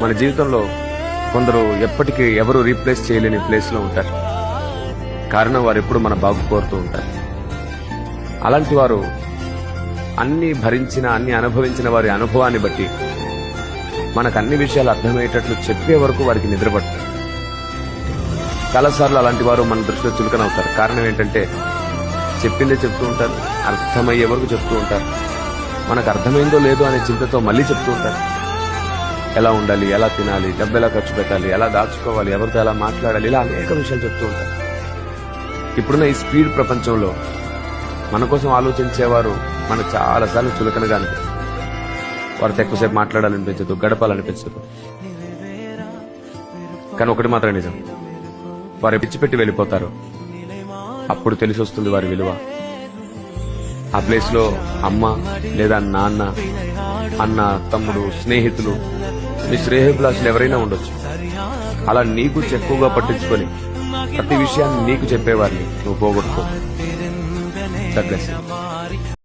మన జీవితంలో కొందరు ఎప్పటికీ ఎవరు రీప్లేస్ చేయలేని ప్లేస్ లో ఉంటారు. కారణం వారు ఎప్పుడు మన బాగు కోరుతూ ఉంటారు. అలాంటి వారు అన్ని భరించిన అన్ని అనుభవించిన వారి అనుభవాన్ని బట్టి మనకు అన్ని విషయాలు అర్థమయ్యేటట్లు చెప్పే వరకు వారికి నిద్రపడతారు. చాలాసార్లు అలాంటి వారు మన దృష్టిలో చులకనవుతారు. కారణం ఏంటంటే చెప్పిందే చెప్తూ ఉంటారు, అర్థమయ్యే వరకు చెప్తూ ఉంటారు, మనకు అర్థమైందో లేదో అనే చింతతో మళ్ళీ చెప్తూ ఉంటారు. ఎలా ఉండాలి, ఎలా తినాలి, డబ్బు ఎలా ఖర్చు పెట్టాలి, ఎలా దాచుకోవాలి, ఎవరితో ఎలా మాట్లాడాలి, ఇలా అనేక విషయాలు చెప్తూ ఉంటారు. ఇప్పుడున్న ఈ స్పీడ్ ప్రపంచంలో మన కోసం ఆలోచించేవారు మన చాలాసార్లు చులకనగా అనిపిస్తుంది. వారితో ఎక్కువసేపు మాట్లాడాలనిపించదు, గడపాలనిపించదు. కానీ ఒకటి మాత్రం నిజం, వారు పిచ్చిపెట్టి వెళ్ళిపోతారు. అప్పుడు తెలిసి వస్తుంది వారి విలువ. ఆ ప్లేస్ లో అమ్మ లేదా నాన్న, అన్న, తమ్ముడు, స్నేహితులు, నీ శ్రేయోభిలాషులు ఎవరైనా ఉండొచ్చు. అలా నీకు ఎక్కువగా పట్టించుకొని ప్రతి విషయాన్ని నీకు చెప్పేవారిని నువ్వు పోగొట్టుకో.